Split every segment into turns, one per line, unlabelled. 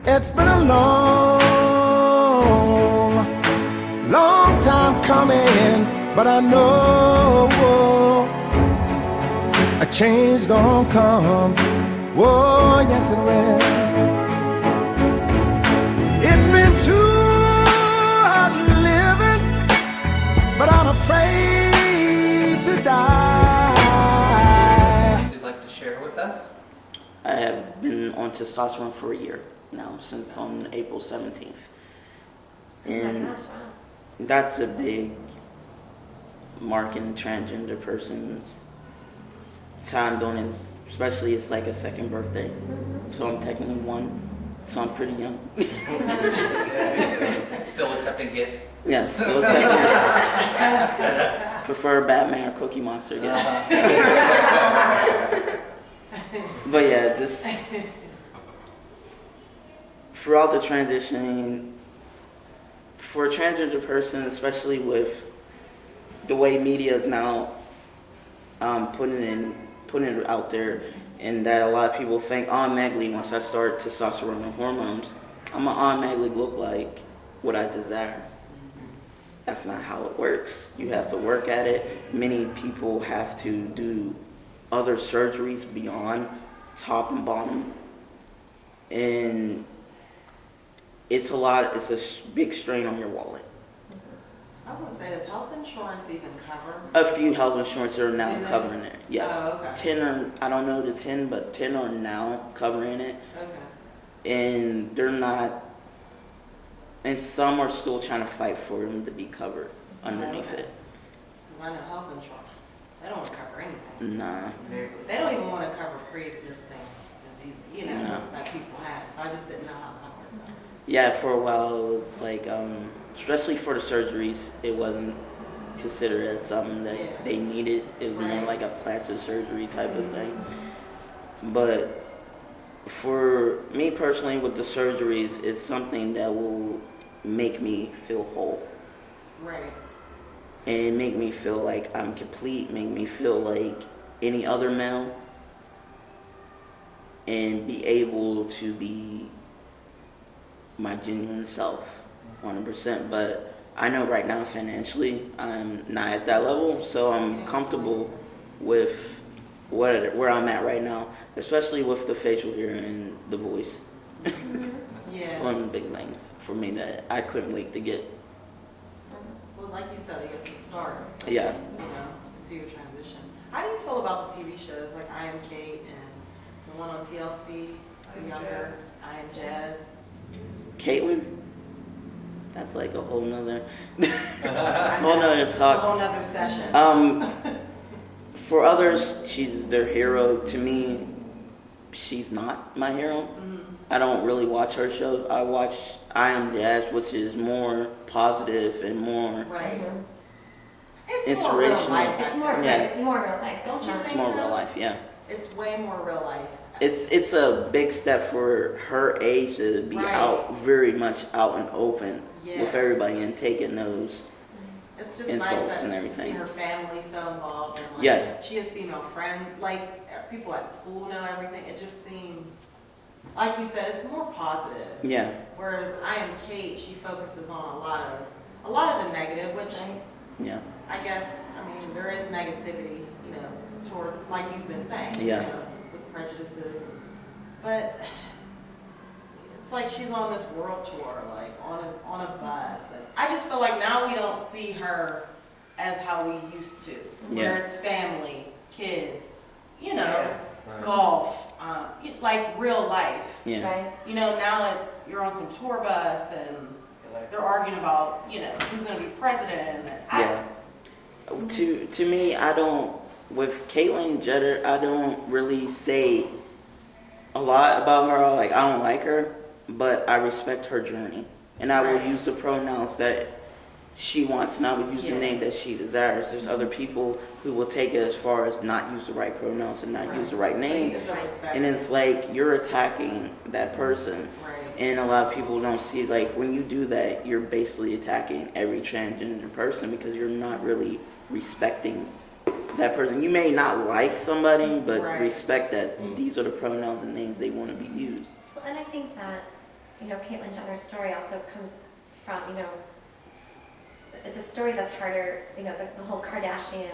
It's been a long, long time coming, but I know a change gonna come. Oh, yes it will. It's been too hard living, but I'm afraid to die.
Would you like to share with us?
I have been on testosterone for a year now, since on April 17th. And that's a big mark in a transgender person's time doing it, especially it's like a second birthday. So I'm technically one, so I'm pretty young.
Still accepting gifts?
Yes, still accepting gifts. Prefer Batman or Cookie Monster gifts. But yeah, this throughout the transitioning, for a transgender person, especially with the way media is now putting it out there, and that a lot of people think automatically once I start testosterone and hormones, I'm gonna automatically look like what I desire. That's not how it works. You have to work at it. Many people have to do other surgeries beyond top and bottom, and it's a big strain on your wallet.
I was going to say, does health insurance even cover?
A few health insurance are now covering it. Yes.
Oh, okay.
10 are, I don't know the 10, but 10 are now covering it.
Okay.
And they're not, and some are still trying to fight for them to be covered underneath it.
Because I know health insurance, they don't want to cover anything.
Nah.
They don't even want to cover pre-existing disease,
No.
that people have. So I just didn't know how that worked.
Yeah, for a while it was like, especially for the surgeries, it wasn't considered as something that they needed. It was more like a plastic surgery type of thing. But for me personally, with the surgeries, it's something that will make me feel whole.
Right.
And make me feel like I'm complete, make me feel like any other male, and be able to be my genuine self 100%. But I know right now financially I'm not at that level, so I'm comfortable with where I'm at right now, especially with the facial hair and the voice.
Yeah.
One of the big things for me that I couldn't wait to get.
Well, like you said, it's a start.
Yeah.
Into your transition. How do you feel about the TV shows like I Am Kate and the one on TLC, the younger I Am Jazz?
Caitlin? That's like a whole nother whole nother talk.
A whole nother session.
For others, she's their hero. To me, she's not my hero.
Mm-hmm.
I don't really watch her show. I watch I Am Jazz, which is more positive and more
It's more real
inspirational.
life.
It's more,
Yeah.
it's more real life.
Don't you
It's
It's
think
more
so?
real life, yeah.
It's way more real life.
It's a big step for her age to be out, very much out and open with everybody and taking those.
It's just
insults
nice that
and
to
everything.
see her family so involved and like
Yes.
she has female friends, like people at school know everything. It just seems, like you said, it's more positive.
Yeah.
Whereas I Am Kate, she focuses on a lot of the negative, which
Yeah.
I guess, I mean, there is negativity, towards, like you've been saying,
Yeah.
with prejudices. But it's like she's on this world tour, like on a bus. And I just feel like now we don't see her as how we used to, where it's family, kids, golf, like real life.
Yeah.
Right.
Now you're on some tour bus and they're arguing about, who's going to be president.
Yeah. To me, with Caitlyn Jenner, I don't really say a lot about her. Like, I don't like her, but I respect her journey. And I will use the pronouns that she wants, and I will use the name that she desires. There's other people who will take it as far as not use the right pronouns and not use the right name. And it's like, you're attacking that person. And a lot of people don't see, like, when you do that, you're basically attacking every transgender person because you're not really respecting that person. You may not like somebody, but respect that these are the pronouns and names they want to be used.
Well, and I think that Caitlyn Jenner's story also comes from, it's a story that's harder, the whole Kardashian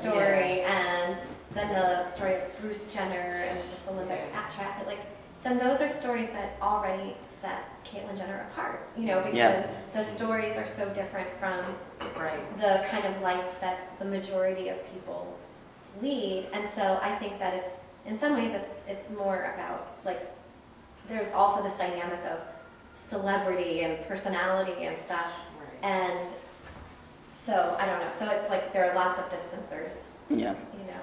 story, and then the story of Bruce Jenner and this Olympic athlete, then those are stories that already set Caitlyn Jenner apart, because the stories are so different from the kind of life that the majority of people lead. And so I think that in some ways it's more about, there's also this dynamic of celebrity and personality and stuff. And so, I don't know. So it's there are lots of distancers.
Yeah.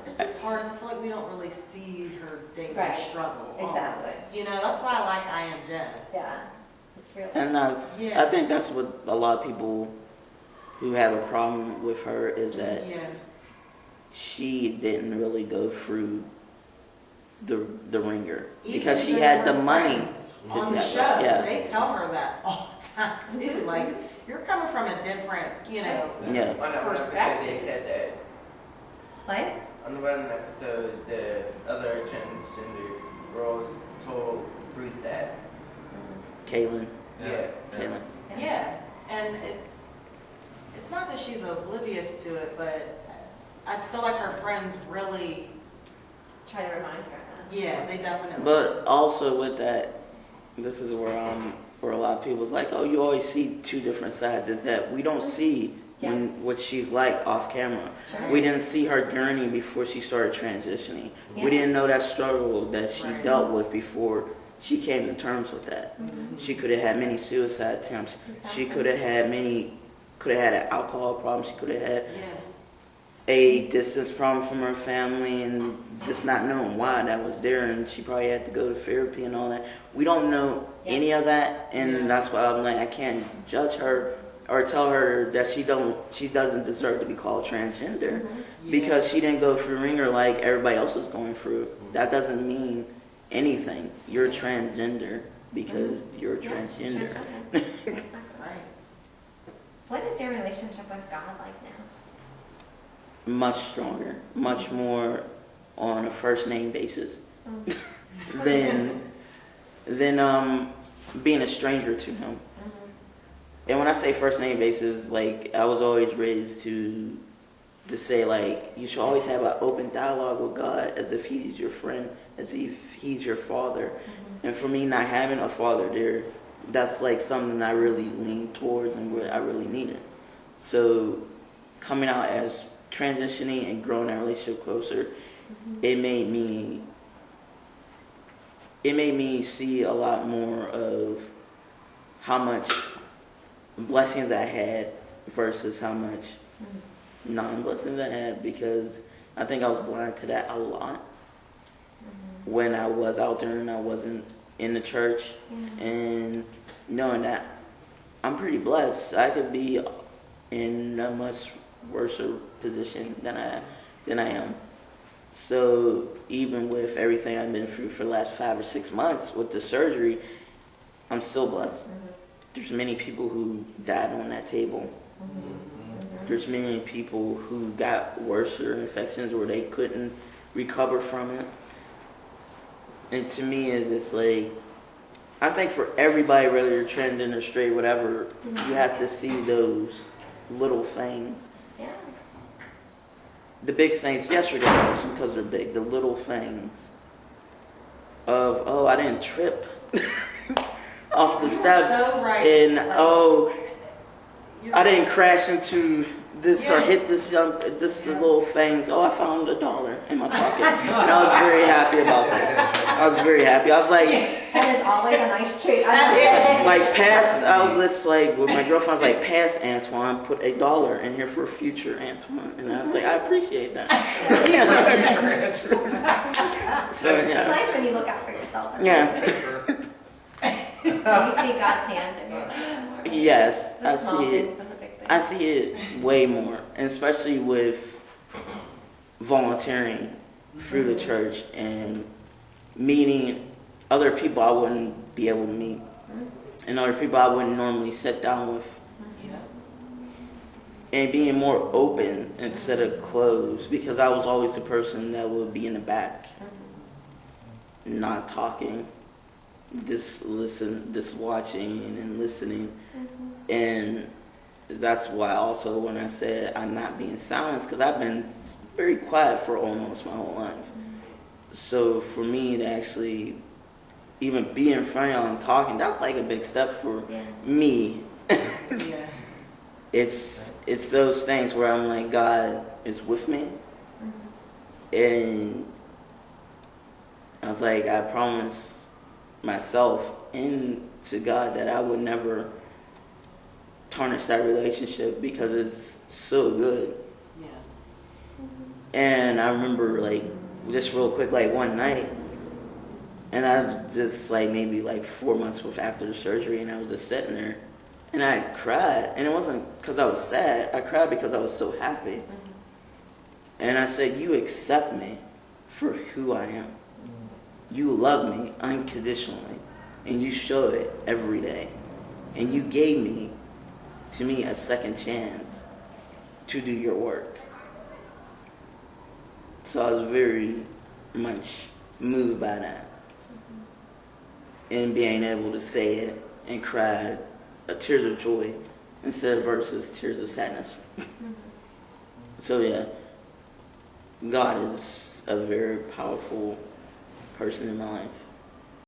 It's just hard. I feel like we don't really see her daily struggle.
Exactly.
Almost. That's why I like I Am Jazz.
Yeah. It's real.
And I think that's what a lot of people who have a problem with her is that she didn't really go through the ringer. Because she had the money to
on the show.
Yeah.
They tell her that all the time too. You're coming from a different, perspective.
They said that.
What?
On the one episode, the other transgender girls told Bruce that.
Caitlyn.
Yeah.
Caitlyn.
Yeah, and it's not that she's oblivious to it, but I feel like her friends really
Try to remind her of that.
Yeah, they definitely.
But also with that, this is where a lot of people's like, oh, you always see two different sides. Is that we don't see what she's like off camera.
Sure.
We didn't see her journey before she started transitioning. We didn't know that struggle that she dealt with before she came to terms with that.
Mm-hmm.
She could have had many suicide attempts.
Exactly.
She could have had an alcohol problem. She could have had a distance problem from her family and just not knowing why that was there, and she probably had to go to therapy and all that. We don't know any of that, and that's why I'm like, I can't judge her or tell her that she doesn't deserve to be called transgender because she didn't go through ringer like everybody else is going through. That doesn't mean anything. You're transgender because you're transgender.
What is your relationship with God like now?
Much stronger, much more on a first name basis than being a stranger to him. And when I say first name basis, I was always raised to say you should always have an open dialogue with God as if he's your friend, as if he's your father. And for me, not having a father there, that's something I really leaned towards and what I really needed. So coming out as transitioning and growing that relationship closer, it made me see a lot more of how much blessings I had versus how much non-blessings I had, because I think I was blind to that a lot when I was out there and I wasn't in the church, and knowing that I'm pretty blessed. I could be in a much worse position than I am. So even with everything I've been through for the last 5 or 6 months with the surgery, I'm still blessed. There's many people who died on that table. There's many people who got worse infections where they couldn't recover from it. And to me, it's I think for everybody, whether you're transgender, straight, whatever, you have to see those little things.
Yeah.
The big things, yes, you're going to notice them because they're big. The little things of, oh, I didn't trip off the steps.
So right.
And, I didn't crash into this or hit this little things. Oh, I found $1 in my pocket. And I was very happy about that. I was very happy. I was like...
That is always a nice treat. I
was just with my girlfriend, I was like, pass Antoine, put $1 in here for future Antoine. And I was like, I appreciate that. So,
It's nice when you look out for yourself.
Yeah.
You see God's hand in your life.
Yes,
The
I
small
see it.
things and the big things.
I see it way more, and especially with volunteering through the church and meeting other people I wouldn't be able to meet, and other people I wouldn't normally sit down with, and being more open instead of closed, because I was always the person that would be in the back, not talking, this watching and listening. And that's why also when I said I'm not being silenced, because I've been very quiet for almost my whole life. So for me to actually even be in front of y'all and talking, that's like a big step for me.
Yeah.
It's those things where I'm like, God is with me. And I was like, I promised myself and to God that I would never tarnish that relationship because it's so good.
Yeah.
And I remember, like, just real quick, like one night, and I was just like maybe like 4 months after the surgery, and I was just sitting there, and I cried, and it wasn't because I was sad. I cried because I was so happy. And I said, you accept me for who I am. You love me unconditionally, and you show it every day. And you gave me, to me, a second chance to do your work. So I was very much moved by that. And being able to say it and cry tears of joy instead of versus tears of sadness. So yeah, God is a very powerful person in my life.